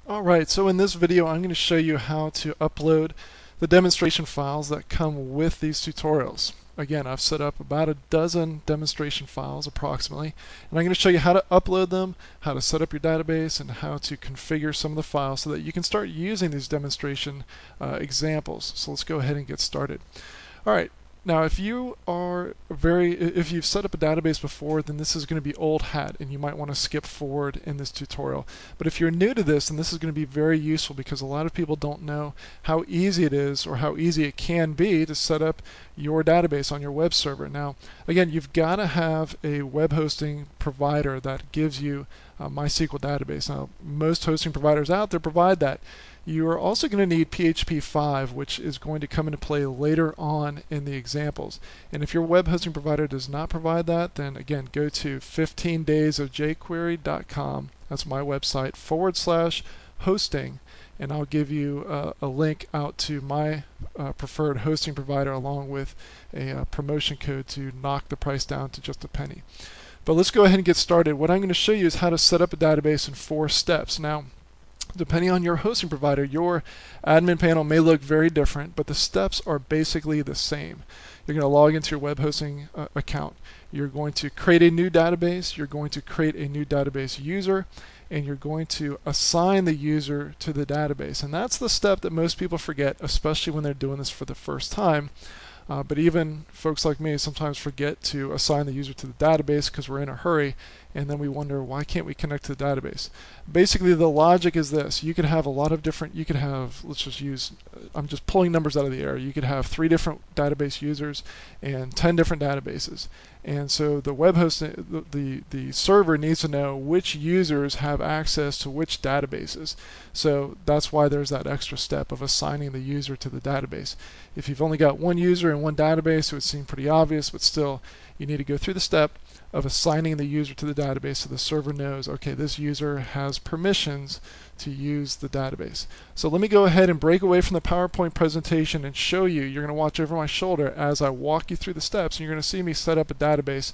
Alright, so in this video I'm going to show you how to upload the demonstration files that come with these tutorials. Again, I've set up about a dozen demonstration files approximately, and I'm going to show you how to upload them, how to set up your database, and how to configure some of the files so that you can start using these demonstration examples. So let's go ahead and get started. Alright. Now, if you've set up a database before, then this is going to be old hat, and you might want to skip forward in this tutorial. But if you're new to this, then this is going to be very useful because a lot of people don't know how easy it is or how easy it can be to set up your database on your web server. Now, again, you've got to have a web hosting provider that gives you MySQL database. Now, most hosting providers out there provide that. You are also going to need PHP 5, which is going to come into play later on in the examples. And if your web hosting provider does not provide that, then again, go to 15daysofjquery.com. That's my website /hosting, and I'll give you a link out to my preferred hosting provider along with a promotion code to knock the price down to just a penny. But let's go ahead and get started. What I'm going to show you is how to set up a database in 4 steps. Now, depending on your hosting provider, your admin panel may look very different, but the steps are basically the same. You're going to log into your web hosting account. You're going to create a new database. You're going to create a new database user, and you're going to assign the user to the database. And that's the step that most people forget, especially when they're doing this for the first time. But even folks like me sometimes forget to assign the user to the database because we're in a hurry, and then we wonder, why can't we connect to the database? Basically, the logic is this. You could have a lot of different, let's just use, I'm just pulling numbers out of the air. You could have 3 different database users and 10 different databases. And so the web hosting, the server needs to know which users have access to which databases. So that's why there's that extra step of assigning the user to the database. If you've only got one user and one database, it would seem pretty obvious, but still, you need to go through the step of assigning the user to the database so the server knows, okay, this user has permissions to use the database. So let me go ahead and break away from the PowerPoint presentation and show you. You're going to watch over my shoulder as I walk you through the steps, and you're going to see me set up a database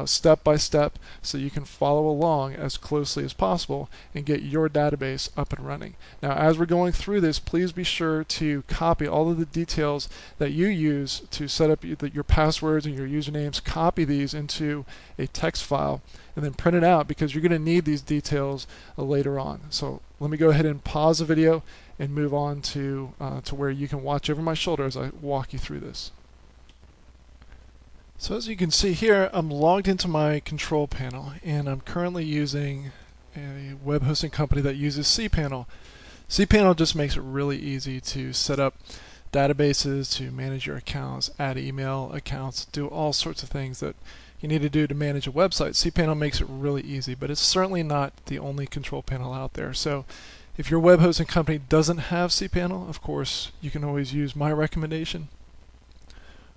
step by step so you can follow along as closely as possible and get your database up and running. Now, as we're going through this, please be sure to copy all of the details that you use to set up your passwords and your usernames. Copy these into a text file and then print it out because you're going to need these details later on. So let me go ahead and pause the video and move on to where you can watch over my shoulder as I walk you through this. So as you can see here, I'm logged into my control panel, and I'm currently using a web hosting company that uses cPanel. cPanel just makes it really easy to set up databases, to manage your accounts, add email accounts, do all sorts of things that you need to do to manage a website. cPanel makes it really easy, but it's certainly not the only control panel out there. So if your web hosting company doesn't have cPanel, of course, you can always use my recommendation.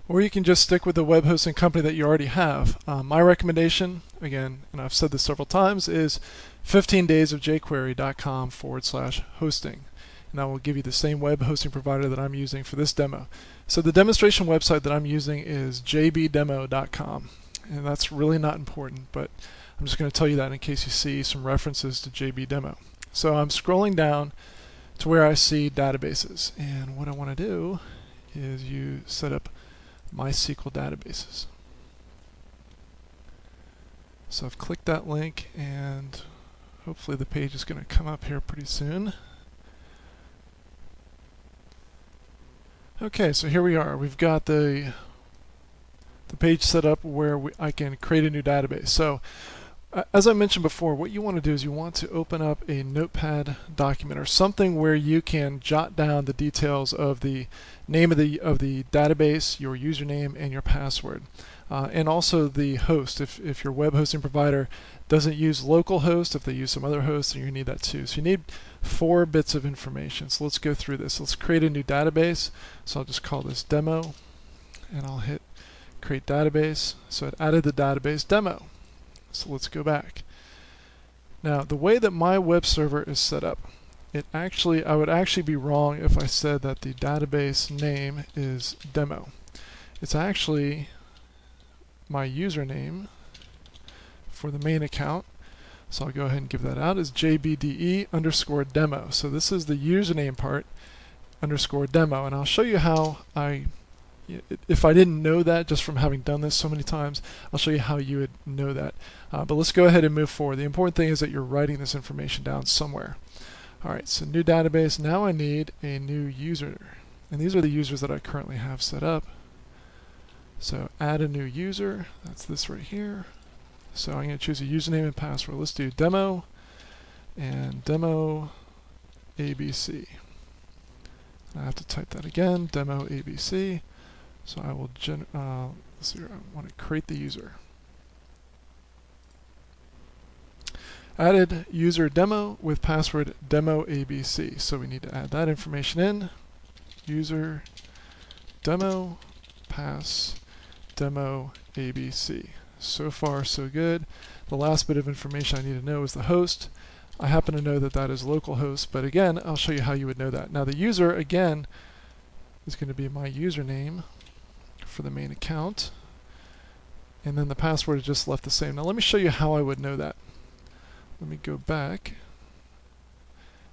Or you can just stick with the web hosting company that you already have. My recommendation, again, and I've said this several times, is 15daysofjquery.com /hosting. And that will give you the same web hosting provider that I'm using for this demo. So the demonstration website that I'm using is jbdemo.com. And that's really not important, but I'm just going to tell you that in case you see some references to JBDemo. So I'm scrolling down to where I see databases, and what I want to do is you set up MySQL databases. So I've clicked that link, and hopefully the page is going to come up here pretty soon. Okay, so here we are. We've got the page set up where I can create a new database. So as I mentioned before, what you want to do is you want to open up a notepad document or something where you can jot down the details of the name of the database, your username, and your password. And also the host. If your web hosting provider doesn't use localhost, if they use some other host, then you need that too. So you need 4 bits of information. So let's go through this. Let's create a new database. So I'll just call this demo, and I'll hit create database. So it added the database demo. So let's go back. Now, the way that my web server is set up, I would actually be wrong if I said that the database name is demo. It's actually my username for the main account So I'll go ahead and give that out as JBDE_demo. So this is the username part _demo, and I'll show you how if I didn't know that just from having done this so many times, I'll show you how you would know that. But let's go ahead and move forward. The important thing is that you're writing this information down somewhere. Alright, so new database. Now I need a new user. And these are the users that I currently have set up. So add a new user. That's this right here. So I'm going to choose a username and password. Let's do demo and demo ABC. I have to type that again, demo ABC. So I will let's see here, I want to create the user. Added user demo with password demo ABC. So we need to add that information in. User demo pass demo ABC. So far so good. The last bit of information I need to know is the host. I happen to know that that is localhost, but again, I'll show you how you would know that. Now the user, again, is going to be my username for the main account, and then the password is just left the same. Now let me show you how I would know that. Let me go back.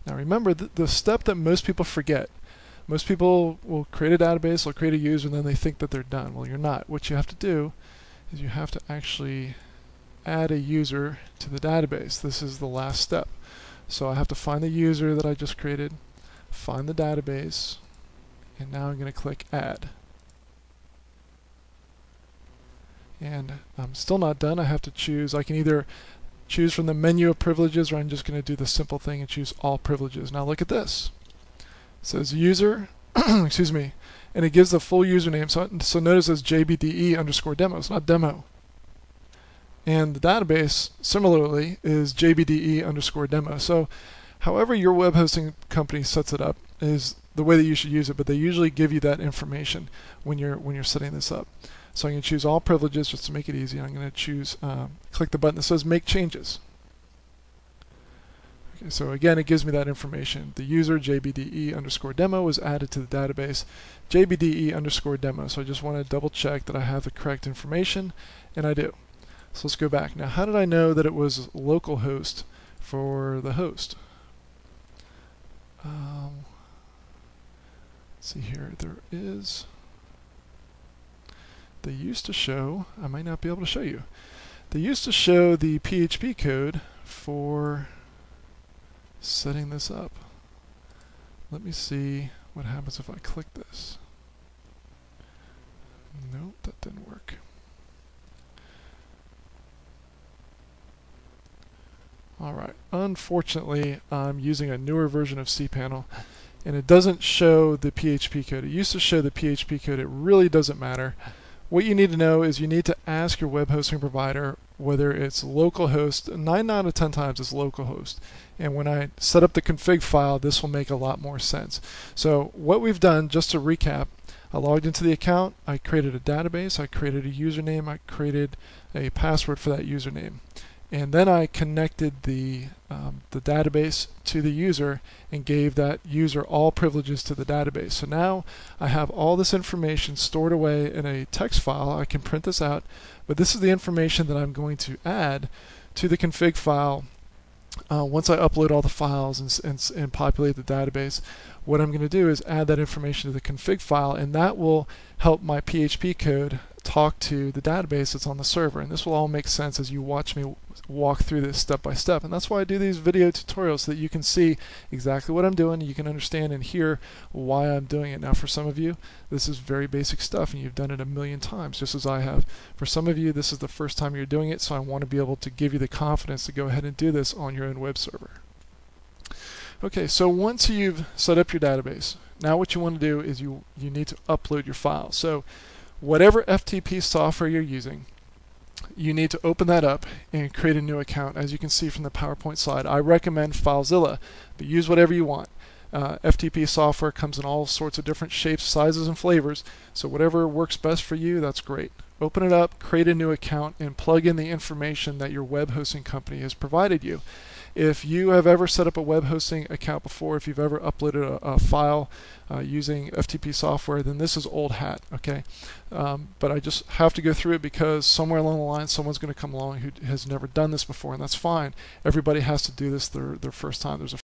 Now remember the step that most people forget. Most people will create a database, they'll create a user, and then they think that they're done. Well, you're not. What you have to do is you have to actually add a user to the database. This is the last step. So I have to find the user that I just created, find the database, and now I'm going to click add. And I'm still not done. I have to choose. I can either choose from the menu of privileges, or I'm just going to do the simple thing and choose all privileges. Now look at this. It says user, excuse me, and it gives the full username. So notice it says JBDE_demo. It's not demo. And the database, similarly, is JBDE_demo. So however your web hosting company sets it up is the way that you should use it, but they usually give you that information when you're setting this up. So I'm going to choose all privileges just to make it easy. I'm going to choose, click the button that says make changes. Okay, so again, it gives me that information. The user JBDE_demo was added to the database, JBDE_demo. So I just want to double check that I have the correct information, and I do. So let's go back. Now, how did I know that it was localhost for the host? Let's see here. There is. They used to show. I might not be able to show you. They used to show the PHP code for setting this up. Let me see what happens if I click this. Nope, that didn't work. Alright, unfortunately I'm using a newer version of cPanel and it doesn't show the PHP code. It used to show the PHP code. It really doesn't matter. What you need to know is you need to ask your web hosting provider whether it's localhost. 9 out of 10 times it's localhost. And when I set up the config file, this will make a lot more sense. So what we've done, just to recap, I logged into the account, I created a database, I created a username, I created a password for that username. And then I connected the database to the user and gave that user all privileges to the database. So now I have all this information stored away in a text file. I can print this out, but this is the information that I'm going to add to the config file once I upload all the files and populate the database. What I'm going to do is add that information to the config file, and that will help my PHP code talk to the database that's on the server. And this will all make sense as you watch me walk through this step by step. And that's why I do these video tutorials, so that you can see exactly what I'm doing, you can understand and hear why I'm doing it. Now for some of you, this is very basic stuff and you've done it a million times, just as I have. For some of you, this is the first time you're doing it, so I want to be able to give you the confidence to go ahead and do this on your own web server. Okay, so once you've set up your database, now what you want to do is you need to upload your file. So whatever FTP software you're using, you need to open that up and create a new account. As you can see from the PowerPoint slide, I recommend FileZilla, but use whatever you want. FTP software comes in all sorts of different shapes, sizes, and flavors, so whatever works best for you, that's great. Open it up, create a new account, and plug in the information that your web hosting company has provided you. If you have ever set up a web hosting account before, if you've ever uploaded a file using FTP software, then this is old hat, okay? But I just have to go through it because somewhere along the line someone's going to come along who has never done this before, and that's fine. Everybody has to do this their first time. There's a